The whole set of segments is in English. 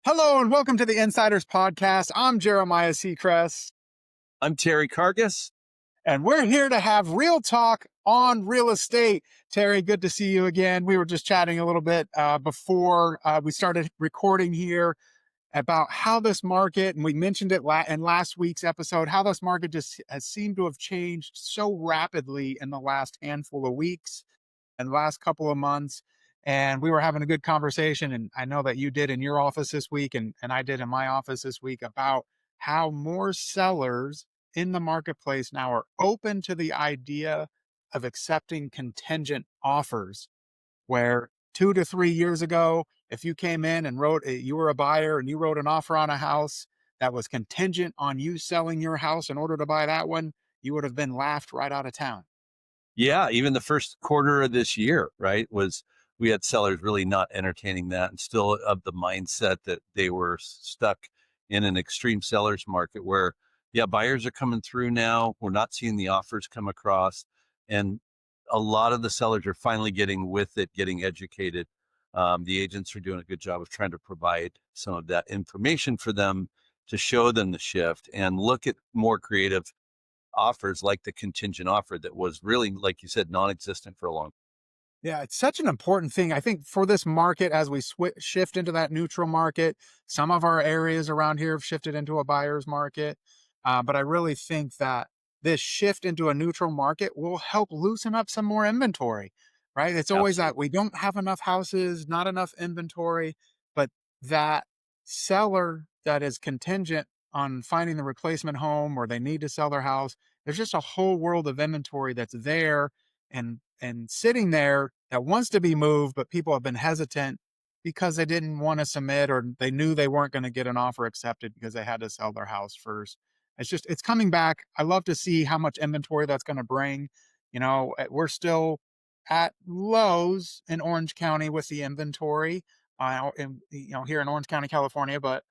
Hello and welcome to the Insiders Podcast. I'm Jeremiah Secrest, I'm Terry Karges. and we're here to have real talk on real estate. Terry, good to see you again. We were just chatting a little bit before we started recording here about how this market, and we mentioned it in last week's episode, how this market just has seemed to have changed so rapidly in the last handful of weeks and last couple of months. And we were having a good conversation. And I know that you did in your office this week, and I did in my office this week, about how more sellers in the marketplace now are open to the idea of accepting contingent offers, where 2 to 3 years ago, if you came in and you were a buyer and you wrote an offer on a house that was contingent on you selling your house in order to buy that one, you would have been laughed right out of town. Yeah, even the first quarter of this year, right, we had sellers really not entertaining that and still of the mindset that they were stuck in an extreme seller's market where, yeah, buyers are coming through now. We're not seeing the offers come across. And a lot of the sellers are finally getting with it, getting educated. The agents are doing a good job of trying to provide some of that information for them to show them the shift and look at more creative offers like the contingent offer that was really, like you said, non-existent for a long time. Yeah, it's such an important thing. I think for this market, as we shift into that neutral market, some of our areas around here have shifted into a buyer's market. But I really think that this shift into a neutral market will help loosen up some more inventory, right? It's always that Absolutely. we don't have enough houses, not enough inventory, but that seller that is contingent on finding the replacement home or they need to sell their house, there's just a whole world of inventory that's there and sitting there that wants to be moved, but people have been hesitant because they didn't want to submit, or they knew they weren't going to get an offer accepted because they had to sell their house first. It's coming back. I love to see how much inventory that's going to bring. We're still at lows in Orange County with the inventory, here in Orange County, California, but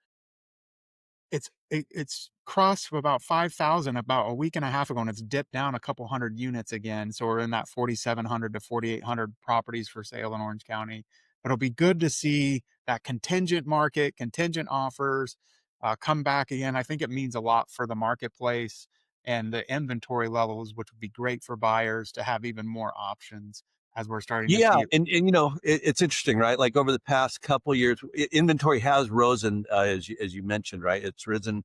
it's crossed from about 5,000 about a week and a half ago, and it's dipped down a couple hundred units again. So we're in that 4,700 to 4,800 properties for sale in Orange County. But it'll be good to see that contingent market, contingent offers come back again. I think it means a lot for the marketplace and the inventory levels, which would be great for buyers to have even more options as we're starting to Yeah, see it. and it's interesting, right? Like over the past couple of years, inventory has risen, as you mentioned, right? It's risen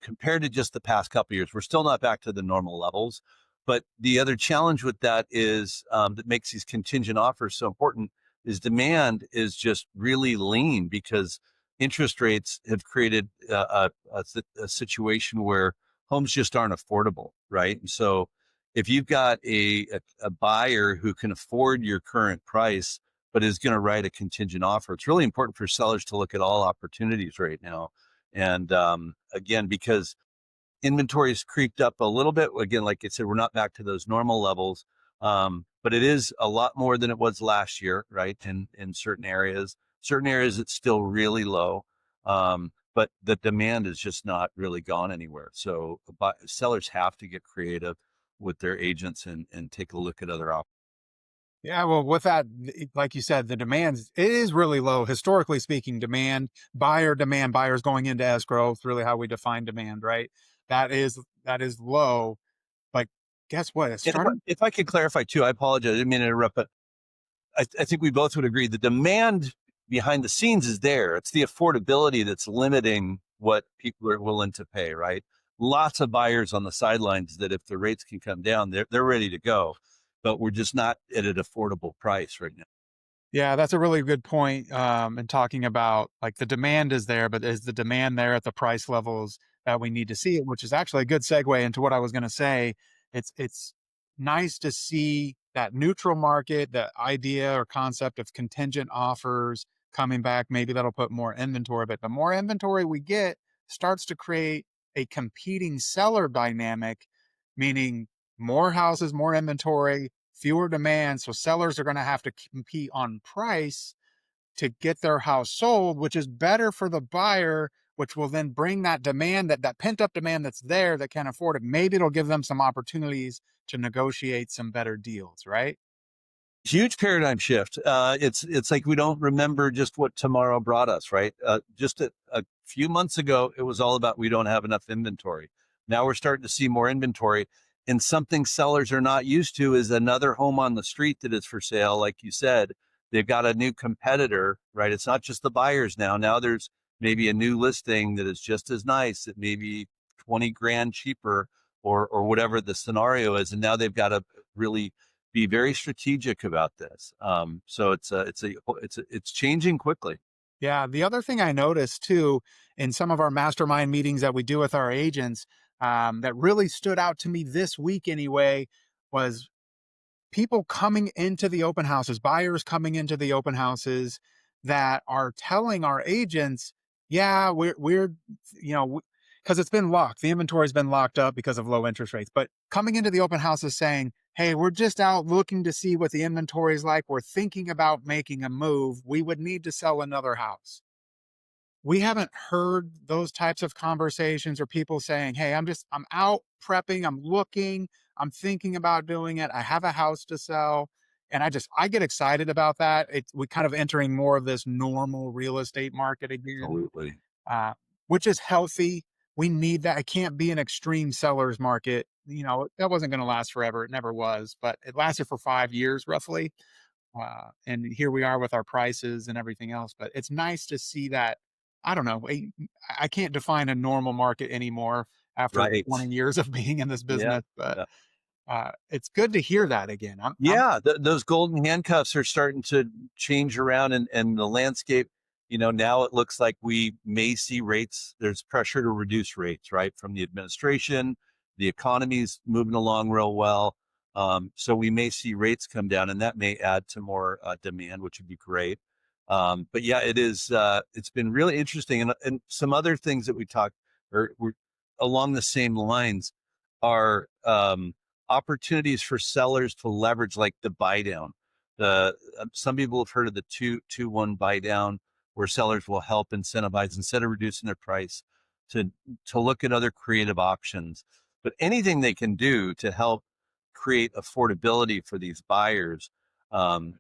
compared to just the past couple of years. We're still not back to the normal levels, but the other challenge with that is that makes these contingent offers so important is demand is just really lean because interest rates have created a situation where homes just aren't affordable, right? And so if you've got a buyer who can afford your current price, but is going to write a contingent offer, it's really important for sellers to look at all opportunities right now. And again, because inventory has creeped up a little bit. Again, like I said, we're not back to those normal levels, but it is a lot more than it was last year, right? In certain areas, it's still really low. But the demand is just not really gone anywhere. So sellers have to get creative with their agents and take a look at other options. Yeah, well, with that, like you said, the demand it is really low. Historically speaking, demand, buyers going into escrow, it's really how we define demand, right? That is low. But guess what? It's And starting. if I could clarify too, I apologize. I didn't mean to interrupt, but I think we both would agree the demand behind the scenes is there. It's the affordability that's limiting what people are willing to pay, right? Lots of buyers on the sidelines that if the rates can come down, they're ready to go, but we're just not at an affordable price right now. Yeah, that's a really good point. In talking about, like, the demand is there, but is the demand there at the price levels that we need to see it? Which is actually a good segue into what I was going to say. It's nice to see that neutral market, the idea or concept of contingent offers coming back. Maybe that'll put more inventory, but the more inventory we get starts to create a competing seller dynamic, meaning more houses, more inventory, fewer demand. So sellers are going to have to compete on price to get their house sold, which is better for the buyer, which will then bring that demand, that pent up demand that's there that can afford it. Maybe it'll give them some opportunities to negotiate some better deals, right? Huge paradigm shift. It's like we don't remember just what tomorrow brought us, right? Just a few months ago, it was all about we don't have enough inventory. Now we're starting to see more inventory, and something sellers are not used to is another home on the street that is for sale. Like you said, they've got a new competitor, right? It's not just the buyers now. Now there's maybe a new listing that is just as nice, that maybe 20 grand cheaper, or whatever the scenario is, and now they've got to really be very strategic about this. So it's changing quickly. Yeah. The other thing I noticed too in some of our mastermind meetings that we do with our agents, that really stood out to me this week anyway, was people coming into the open houses, buyers coming into the open houses that are telling our agents, yeah, we're, you know, because it's been locked. The inventory has been locked up because of low interest rates, but coming into the open houses saying, hey, we're just out looking to see what the inventory is like. We're thinking about making a move. We would need to sell another house. We haven't heard those types of conversations or people saying, "Hey, I'm out prepping, I'm looking, I'm thinking about doing it. I have a house to sell." And I get excited about that. We kind of entering more of this normal real estate market again, Absolutely. uh, which is healthy. We need that. It can't be an extreme seller's market. That wasn't going to last forever. It never was, but it lasted for 5 years roughly. And here we are with our prices and everything else. But it's nice to see that. I don't know. I can't define a normal market anymore after Right. 20 years of being in this Yeah. business. But Yeah. it's good to hear that again. Yeah, those golden handcuffs are starting to change around, and the landscape. Now it looks like we may see rates. There's pressure to reduce rates, right, from the administration. The economy's moving along real well, so we may see rates come down, and that may add to more demand, which would be great. But yeah, it is. It's been really interesting, and some other things that we talked or were along the same lines are. Opportunities for sellers to leverage like the buy down. The Some people have heard of the 2-2-1 buy down, where sellers will help incentivize instead of reducing their price to look at other creative options. But anything they can do to help create affordability for these buyers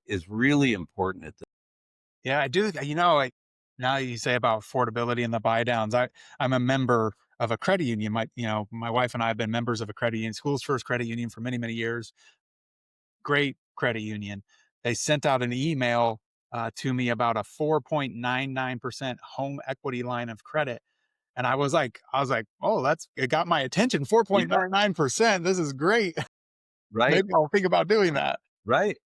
is really important at this. Yeah, I do. Now you say about affordability and the buy downs. I'm a member of a credit union. My wife and I have been members of a credit union, school's first credit union for many, many years. Great credit union. They sent out an email to me about a 4.99% home equity line of credit. And I was like, oh, it got my attention. Yeah, 4.99%. This is great. right. Maybe I'll think about doing that. Right.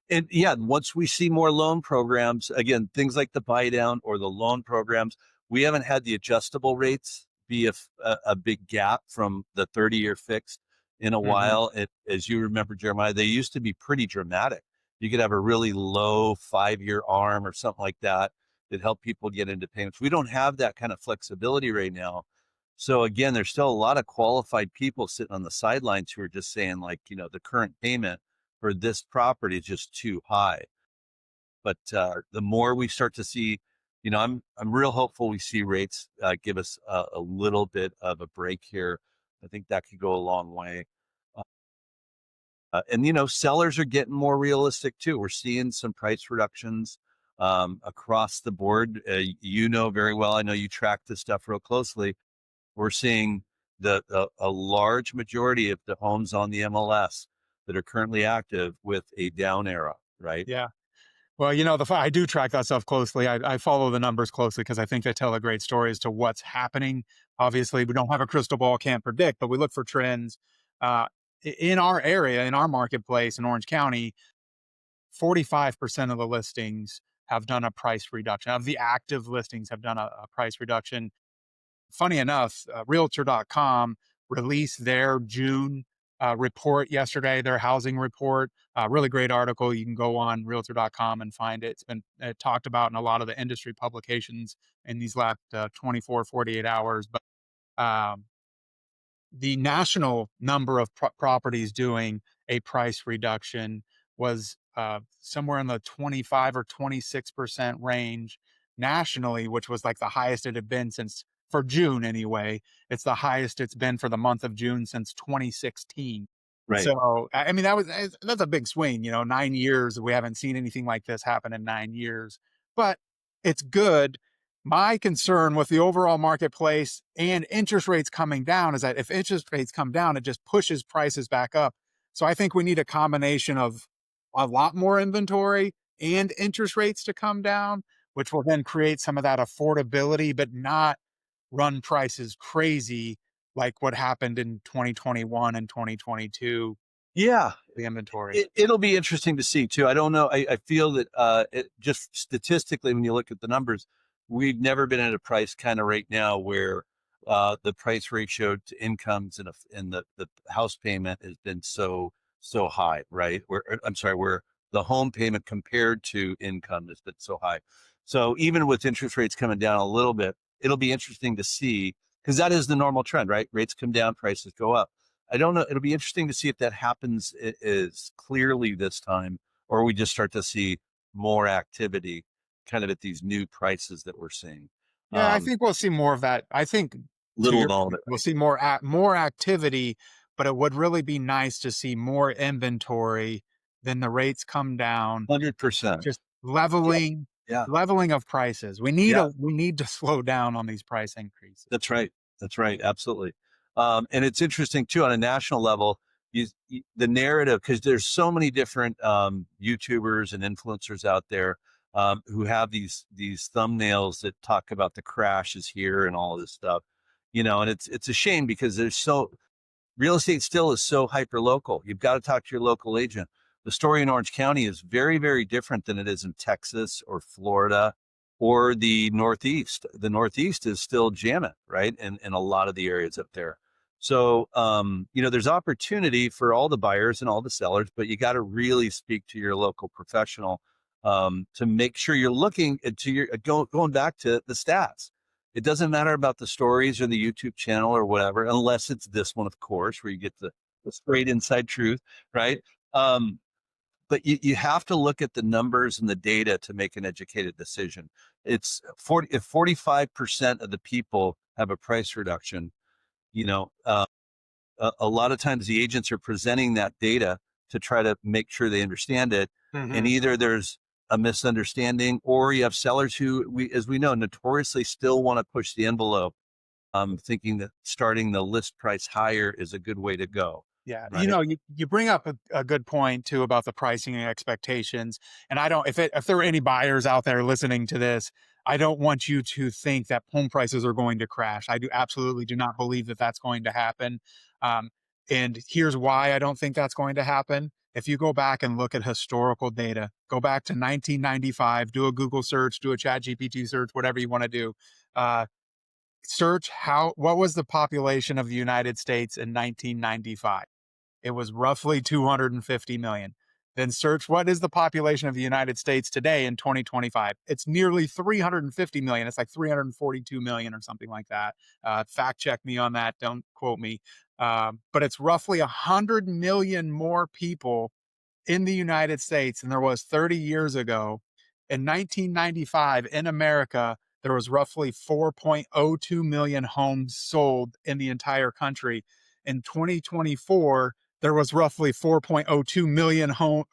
And yeah, once we see more loan programs, again, things like the buy down or the loan programs, we haven't had the adjustable rates be a big gap from the 30-year fixed in a Mhm. while. As you remember, Jeremiah, they used to be pretty dramatic. You could have a really low 5-year arm or something like that that helped people get into payments. We don't have that kind of flexibility right now. So again, there's still a lot of qualified people sitting on the sidelines who are just saying, like, the current payment for this property is just too high. But the more we start to see, I'm real hopeful we see rates give us a little bit of a break here. I think that could go a long way. And sellers are getting more realistic too. We're seeing some price reductions across the board. Very well. I know you track this stuff real closely. We're seeing a large majority of the homes on the MLS that are currently active with a down arrow, right? Yeah. Well, I do track that stuff closely. I follow the numbers closely because I think they tell a great story as to what's happening. Obviously, we don't have a crystal ball, can't predict, but we look for trends. Uh, in our area, in our marketplace in Orange County, 45% of the listings have done a price reduction. Of the active listings have done a price reduction. Funny enough, Realtor.com released their June report yesterday, their housing report. Really great article. You can go on Realtor.com and find it. It's been talked about in a lot of the industry publications in these last 24, 48 hours. But um, the national number of properties doing a price reduction was somewhere in the 25 or 26% range nationally, which was like the highest it had been since for June anyway. It's the highest it's been for the month of June since 2016. Right. So, I mean, that's a big swing, 9 years. We haven't seen anything like this happen in 9 years, but it's good. My concern with the overall marketplace and interest rates coming down is that if interest rates come down, it just pushes prices back up. So I think we need a combination of a lot more inventory and interest rates to come down, which will then create some of that affordability, but not run prices crazy like what happened in 2021 and 2022, Yeah, the inventory. it'll be interesting to see too. I don't know. I feel that just statistically, when you look at the numbers, we've never been at a price kind of right now where the price ratio to incomes and the house payment has been so high, right? I'm sorry, where the home payment compared to income has been so high. So even with interest rates coming down a little bit, it'll be interesting to see because that is the normal trend, right? Rates come down, prices go up. I don't know. It'll be interesting to see if that happens as clearly this time, or we just start to see more activity kind of at these new prices that we're seeing. Yeah, I Um, think we'll see more of that. I think to Little your of all of point, it, we'll see more activity, but it would really be nice to see more inventory than the rates come down, 100%. just Yeah, yeah, leveling of prices. yeah. We need to slow down on these price increases. That's right. That's right. Absolutely. And it's interesting too on a national level. The narrative, because there's so many different YouTubers and influencers out there who have these thumbnails that talk about the crash is here and all of this stuff, and it's a shame because there's so real estate still is so hyper local. You've got to talk to your local agent. The story in Orange County is very, very different than it is in Texas or Florida or the Northeast. The Northeast is still jamming, right? In a lot of the areas up there. So, there's opportunity for all the buyers and all the sellers, but you got to really speak to your local professional to make sure you're looking into going back to the stats. It doesn't matter about the stories or the YouTube channel or whatever, unless it's this one, of course, where you get the straight inside truth, right? Um, but you have to look at the numbers and the data to make an educated decision. It's 40, if 45% of the people have a price reduction, you know, uh, a lot of times the agents are presenting that data to try to make sure they understand it. And Mhm. either there's a misunderstanding or you have sellers who as we know, notoriously still want to push the envelope, thinking that starting the list price higher is a good way to go. Yeah, Right. you bring up a good point too about the pricing and expectations. And I don't if there are any buyers out there listening to this, I don't want you to think that home prices are going to crash. I do absolutely do not believe that that's going to happen. Um, and here's why I don't think that's going to happen. If you go back and look at historical data, go back to 1995, do a Google search, do a Chat GPT search, whatever you want to do. Uh, Search what was the population of the United States in 1995. It was roughly 250 million. Then search what is the population of the United States today in 2025. It's nearly 350 million. It's like 342 million or something like that. Fact check me on that. Don't quote me. But it's roughly 100 million more people in the United States than there was 30 years ago. In 1995, in America, there was roughly 4.02 million homes sold in the entire country. In 2024, there was roughly 4.02 million home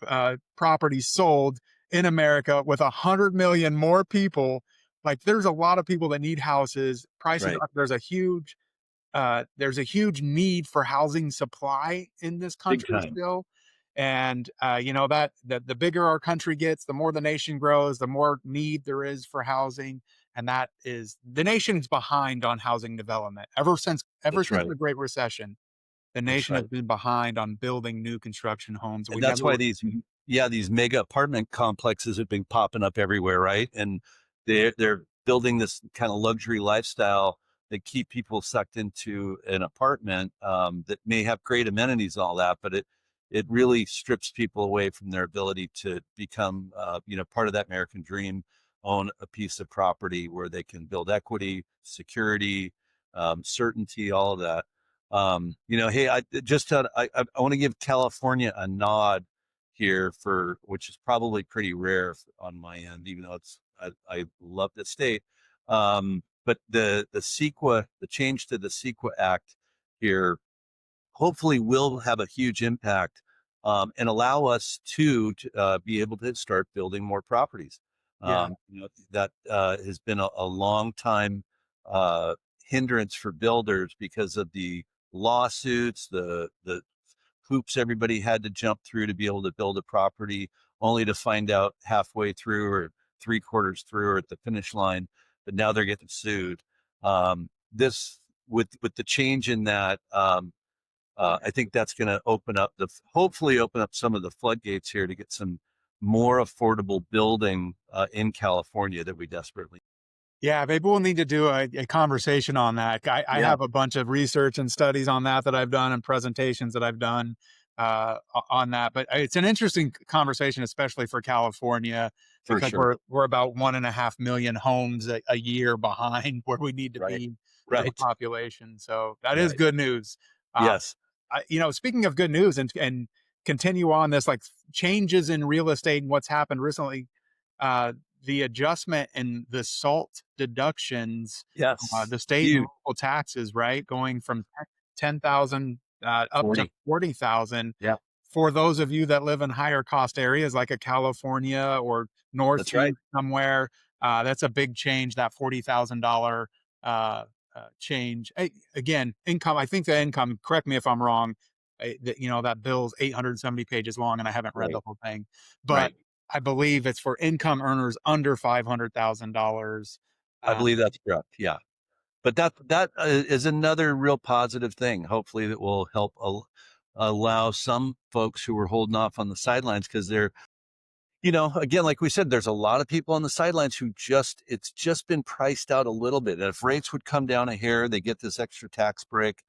properties sold in America with 100 million more people. Like there's a lot of people that need houses. Prices Right. there's a huge need for housing supply in this Big country time. still. And that the bigger our country gets, the more the nation grows, the more need there is for housing. And that is the nation's behind on housing development ever That's since right. the Great Recession. The That's nation has right. been behind on building new construction homes. And We that's never why were. these mega apartment complexes have been popping up everywhere, right? And they're building this kind of luxury lifestyle that keep people sucked into an apartment that may have great amenities and all that, but it really strips people away from their ability to become part of that American dream, own a piece of property where they can build equity, security, certainty, all of that. Hey, I want to give California a nod here for which is probably pretty rare on my end, even though I love the state. But the change to the CEQA Act here hopefully will have a huge impact, and allow us to be able to start building more properties. Yeah. That has been a long time uh, hindrance for builders because of the lawsuits, the hoops everybody had to jump through to be able to build a property, only to find out halfway through or three-quarters through or at the finish line that now they're getting sued. This with the change in that, I think that's going to hopefully open up some of the floodgates here to get some more affordable building in California that we desperately. Yeah, maybe we'll need to do a conversation on that. I Yeah, have a bunch of research and studies on that I've done and presentations that I've done on that. But it's an interesting conversation, especially for California, for because sure. we're about 1.5 million homes a year behind where we need to Right. be from a Right. population. So that is Right. good news. Uh, Yes. Speaking of good news and continue on this, like changes in real estate and what's happened recently. Uh, the adjustment in the SALT deductions, Yes. the state and Huge. local taxes, right, going from 10,000 up to 40. 40,000 Yeah, for those of you that live in higher cost areas like a California or that's right. Northeast somewhere. That's a big change. That $40,000 uh, change. Again, income. I think the income. Correct me if I'm wrong. That bill's 870 pages long, and I haven't read the Right. whole thing, but Right. I believe it's for income earners under $500,000. I Um, believe that's correct. Yeah. But that is another real positive thing. Hopefully, that will help allow some folks who were holding off on the sidelines because again, like we said, there's a lot of people on the sidelines who it's just been priced out a little bit. And if rates would come down a hair, they get this extra tax break.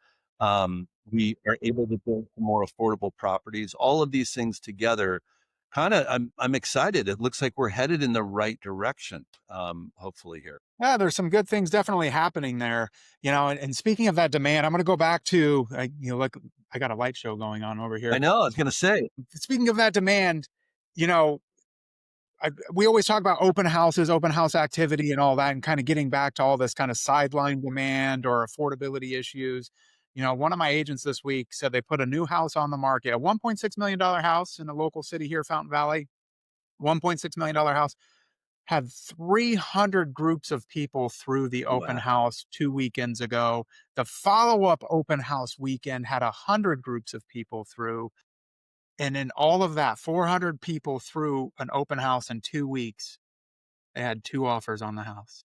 We are able to build more affordable properties. All of these things together, I'm excited. It looks like we're headed in the right direction. Hopefully here. yeah, there's some good things definitely happening there. And speaking of that demand, I'm going to go back to, like I got a light show going on over I here. know. I was going to say. Speaking of that demand, you know, we always talk about open houses, open house activity, and all that, and kind of getting back to all this kind of sideline demand or affordability issues. One of my agents this week said they put a new house on the market, a $1.6 million house in a local city here, Fountain Valley. $1.6 million house had 300 groups of people through the open Wow. house 2 weekends ago. The follow up open house weekend had 100 groups of people through. And in all of that, 400 people through an open house in 2 weeks. They had 2 offers on the house.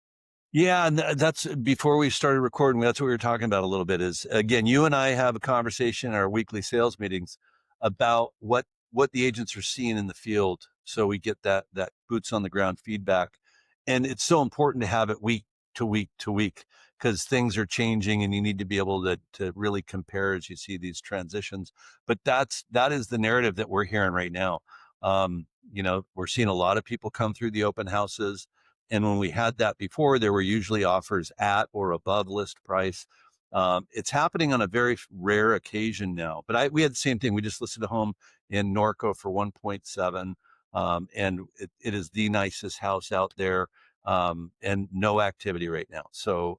Yeah, and that's before we started recording. That's what we were talking about a little bit. Is again, you and I have a conversation in our weekly sales meetings about what the agents are seeing in the field, so we get that boots on the ground feedback. And it's so important to have it week to week to week because things are changing, and you need to be able to really compare as you see these transitions. But that is the narrative that we're hearing right now. We're seeing a lot of people come through the open houses. And when we had that before, there were usually offers at or above list price. It's happening on a very rare occasion now. But we had the same thing. We just listed a home in Norco for 1.7, and it is the nicest house out there, and no activity right now. So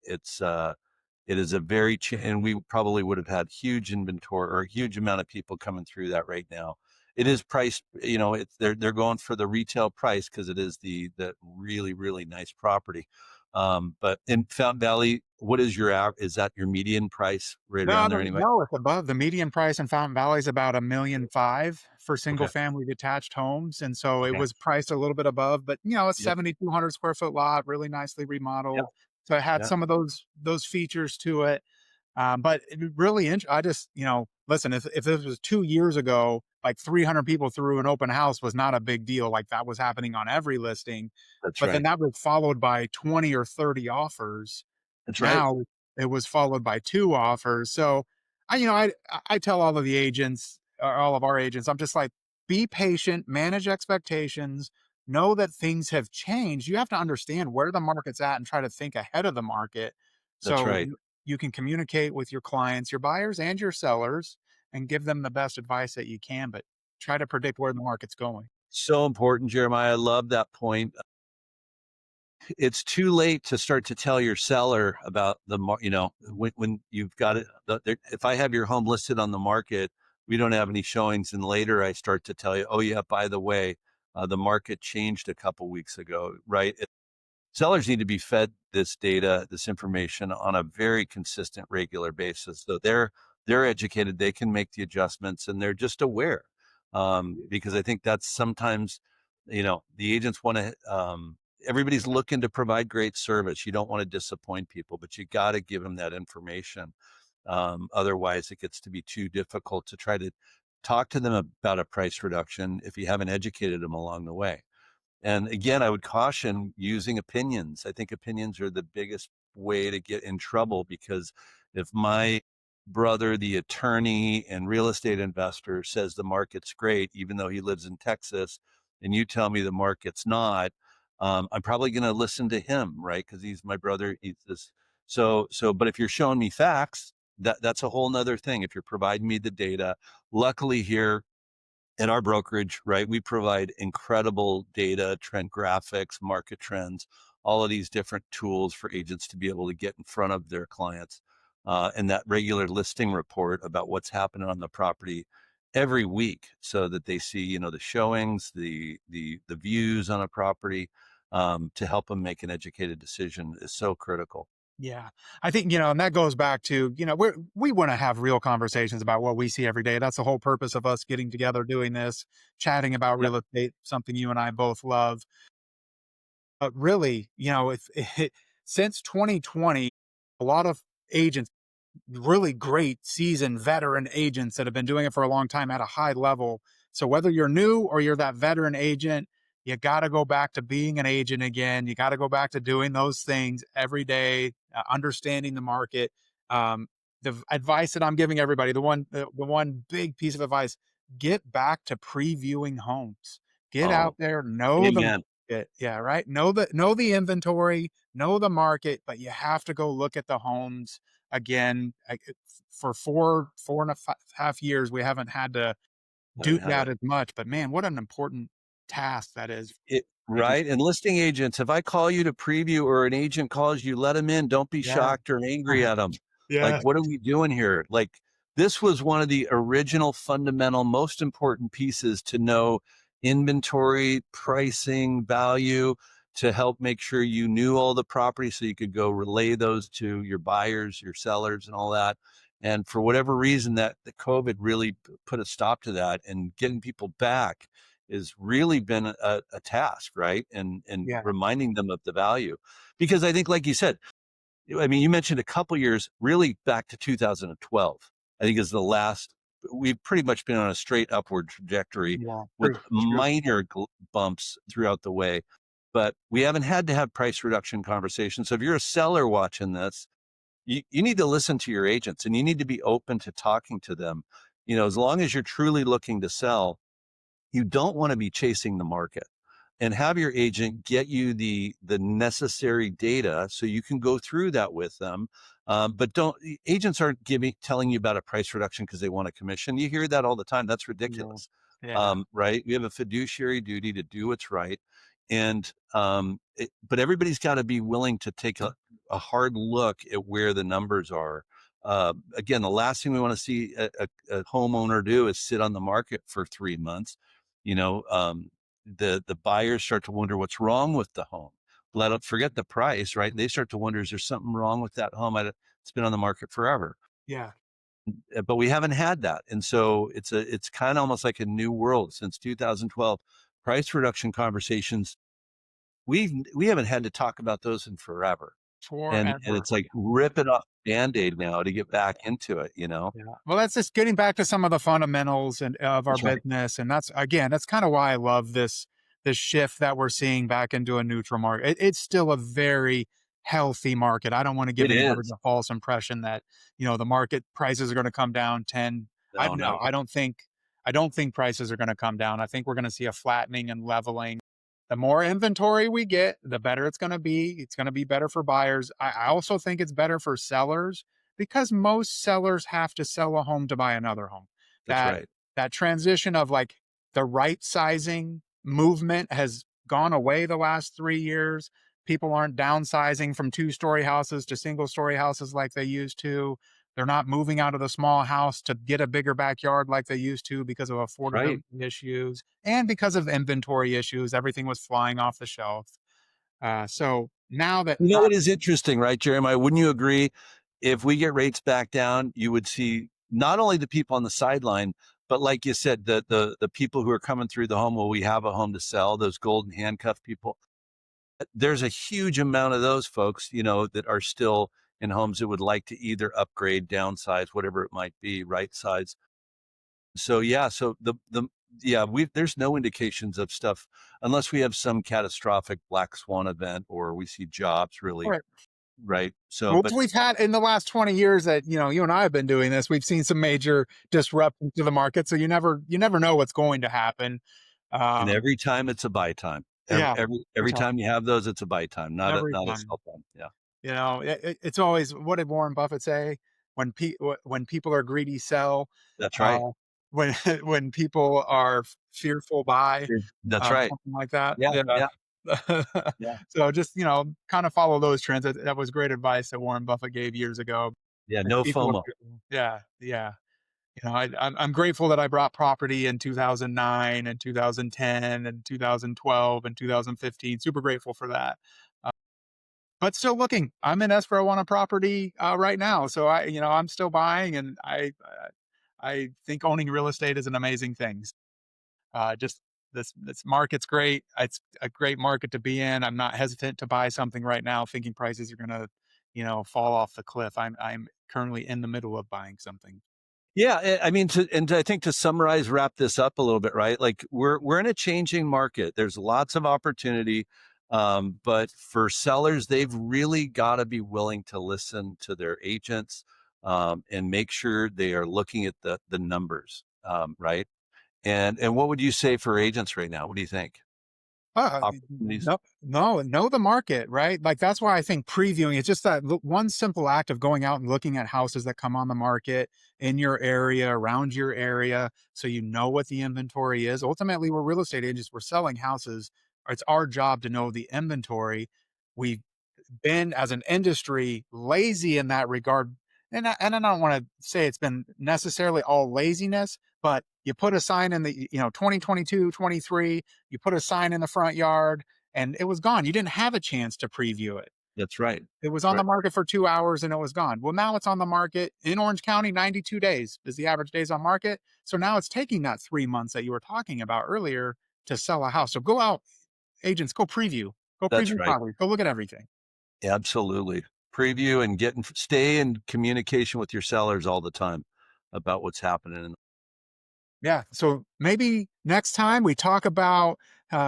it is a and we probably would have had huge inventory or a huge amount of people coming through that right now. It is priced, they're going for the retail price because it is the really, really nice property. But in Fountain Valley, what is is that your median price right No, around there anyway? no, it's above. The median price in Fountain Valley is about 1,500,000 for single Okay. family detached homes, and so it Okay. was priced a little bit above, but, a Yep. 7,200 square foot lot, really nicely Yep. remodeled. So it had Yeah. some of those features to it. But it really, I just, listen, if this was 2 years ago, like 300 people through an open house was not a big deal. Like that was happening on every listing. That's But then right. that was followed by 20 or 30 offers. That's right. Now it was followed by 2 offers. So I tell all of the agents, or all of our agents, I'm just like, be patient, manage expectations, know that things have changed. You have to understand where the market's at and try to think ahead of the market. That's So right. you can communicate with your clients, your buyers and your sellers, and give them the best advice that you can, but try to predict where the market's going. So important, Jeremiah. I love that point. it's too late to start to tell your seller about when you've got it. If I have your home listed on the market, we don't have any showings, and later I start to tell you, oh yeah, by the way, the market changed a couple weeks ago, right? Sellers need to be fed this data, this information on a very consistent, regular basis. So they're educated, they can make the adjustments, and they're just aware. Because I think that's sometimes, the agents want to. Everybody's looking to provide great service. You don't want to disappoint people, but you got to give them that information. Otherwise, it gets to be too difficult to try to talk to them about a price reduction if you haven't educated them along the way. And again, I would caution using opinions. I think opinions are the biggest way to get in trouble, because if my brother, the attorney and real estate investor, says the market's great, even though he lives in Texas, and you tell me the market's not, I'm probably going to listen to him, right? Because he's my brother. He's this. But if you're showing me facts, that's a whole nother thing. If you're providing me the data, luckily here, in our brokerage, right, we provide incredible data, trend graphics, market trends, all of these different tools for agents to be able to get in front of their clients. And that regular listing report about what's happening on the property every week, so that they see, the showings, the views on a property, to help them make an educated decision is so critical. Yeah. I think, and that goes back to, we want to have real conversations about what we see every day. That's the whole purpose of us getting together, doing this, chatting about Yep. real estate, something you and I both love. But really, if since 2020, a lot of agents, really great seasoned veteran agents that have been doing it for a long time at a high level. So whether you're new or you're that veteran agent, you got to go back to being an agent again. You got to go back to doing those things every day, understanding the market. Um, the advice that I'm giving everybody, the one big piece of advice: get back to previewing homes. Get out Oh, there, know the amen. market. Yeah, right. Know the inventory, know the market, but you have to go look at the homes again. For four and a half years, we haven't had to I do haven't had that it. as much, but man, what an important task that is. Agents. Right? And listing agents, if I call you to preview or an agent calls you, let them in. Don't be Yeah. shocked or angry at them. Like, Yeah. what are we doing here? Like, this was one of the original, fundamental, most important pieces to know inventory, pricing, value, to help make sure you knew all the property so you could go relay those to your buyers, your sellers, and all that. And for whatever reason, that the COVID really put a stop to that, and getting people back has really been a task, right? And Yeah. reminding them of the value. Because I think, like you said, I mean, you mentioned a couple years, really back to 2012, I think is the last. We've pretty much been on a straight upward trajectory Yeah. with True. True. minor bumps throughout the way. But we haven't had to have price reduction conversations. So if you're a seller watching this, you need to listen to your agents, and you need to be open to talking to them. As long as you're truly looking to sell, you don't want to be chasing the market, and have your agent get you the necessary data so you can go through that with them. But don't agents aren't telling you about a price reduction because they want a commission. You hear that all the time. That's Yeah. ridiculous. Yeah. Right? We have a fiduciary duty to do what's right. And but everybody's got to be willing to take a hard look at where the numbers are. Again, the last thing we want to see a homeowner do is sit on the market for 3 months. you know um, the buyers start to wonder what's wrong with the home. Let up, forget the price, right? They start to wonder, is there something wrong with that home? It's been on the market forever. Yeah. But we haven't had that, and so it's kind of almost like a new world since 2012. Price reduction conversations, we haven't had to talk about those in forever, and Forever. it's like ripping off Band-Aid now to get back into it. Yeah. Well, that's just getting back to some of the fundamentals and of our That's right. business, and that's kind of why I love this shift that we're seeing back into a neutral market. It's still a very healthy market. I don't want to give It anybody is. the false impression that the market prices are going to come down 10. I No, no, never. I don't think prices are going to come down. I think we're going to see a flattening and leveling. The more inventory we get, the better it's going to be. It's going to be better for buyers. I also think it's better for sellers because most sellers have to sell a home to buy another home. That's That right. that transition of like the right sizing movement has gone away the last 3 years. People aren't downsizing from two-story houses to single-story houses like they used to. They're not moving out of the small house to get a bigger backyard like they used to because of Right. affordability issues and because of inventory issues. Everything was flying off the shelf. So now that You know what is interesting, right, Jeremiah? Wouldn't you agree? If we get rates back down, you would see not only the people on the sideline, but like you said, the people who are coming through the home. Well, we have a home to sell. Those golden handcuff people. There's a huge amount of those folks, that are still in homes that would like to either upgrade, downsize, whatever it might be, right size. So yeah, so the yeah, we there's no indications of stuff unless we have some catastrophic black swan event or we see jobs really, right. right? So, Well, but we've had in the last 20 years that you and I have been doing this, we've seen some major disruptions to the market. So you never know what's going to happen. and Um, every time it's a buy time. Every yeah, every every every time, time you have those, it's a buy time, not a every not a time. sell time. Yeah, It's always, what did Warren Buffett say? When people are greedy, sell. that's Uh, right. when when people are fearful, buy. That's right. Something like that. Yeah, Yeah. yeah, yeah, So just kind of follow those trends. That was great advice that Warren Buffett gave years ago. yeah. And No people are FOMO. fearful. Yeah, yeah. I'm grateful that I brought property in 2009 and 2010 and 2012 and 2015. Super grateful for that. Uh, but still looking. I'm in escrow on a property right now, so I'm still buying, and I think owning real estate is an amazing thing. Just this market's great. It's a great market to be in. I'm not hesitant to buy something right now, thinking prices are gonna fall off the cliff. I'm currently in the middle of buying something. Yeah, I mean, I think to summarize, wrap this up a little bit, right? Like we're in a changing market. There's lots of opportunity, but for sellers, they've really got to be willing to listen to their agents, and make sure they are looking at the numbers, right? And what would you say for agents right now? What do you think? Opportunities? No, no, know the market, right? Like that's why I think previewing, it's just that one simple act of going out and looking at houses that come on the market in your area, around your area, so you know what the inventory is. Ultimately, we're real estate agents, we're selling houses. It's our job to know the inventory. We've been, as an industry, lazy in that regard. And I don't want to say it's been necessarily all laziness, but you put a sign in the 2022, 23, you put a sign in the front yard and it was gone. You didn't have a chance to preview it. That's right. It was That's on the right. market for 2 hours and it was gone. Well, now it's on the market in Orange County. 92 days is the average days on market. So now it's taking that 3 months that you were talking about earlier to sell a house. So go out, agents, go That's preview right. property, go look at everything. Absolutely. Preview and stay in communication with your sellers all the time about what's happening. Yeah. So maybe next time we talk about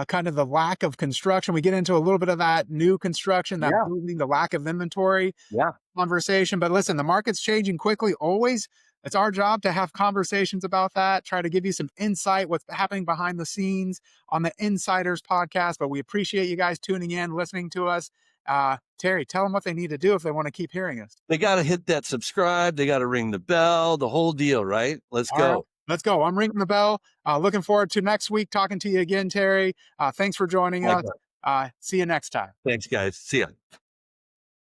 kind of the lack of construction. We get into a little bit of that new construction, that Yeah, booming, the lack of inventory yeah. conversation. But listen, the market's changing quickly. Always, it's our job to have conversations about that, try to give you some insight, what's happening behind the scenes on the Insiders podcast. But we appreciate you guys tuning in, listening to us. Terry, tell them what they need to do if they want to keep hearing us. They got to hit that subscribe. They got to ring the bell, the whole deal, right? Let's All right. go. Let's go. I'm ringing the bell. Looking forward to next week talking to you again, Terry. Thanks for joining us. Likewise. See you next time. Thanks, guys. See ya.